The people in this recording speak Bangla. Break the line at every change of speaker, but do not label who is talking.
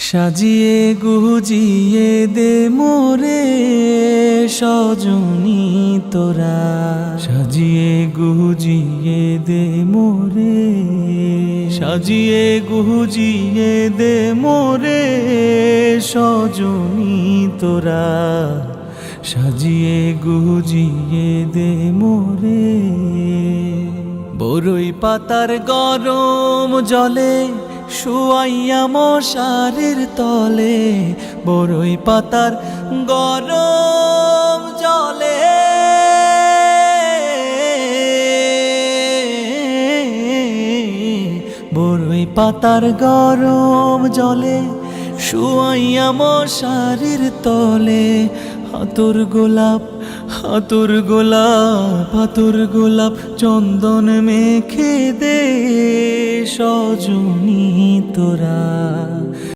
সাজিয়ে গুজিয়ে দে মোরে সজনী তোরা, সাজিয়ে গুজিয়ে দে মোরে, সাজিয়ে গুজিয়ে দে মোরে সজনী তোরা, সাজিয়ে গুজিয়ে দে মোরে। বরই পাতার গরম জলে শুয়াইয়া মশারির তলে, বরই পাতার গরম জলে, বরই পাতার গরম জলে শুয়াইয়া মশারির তলে। হাতুর গোলাপ হাতুর গোলাপ হাতুর গোলাপ চন্দন মেখে দে সজনী তোরা,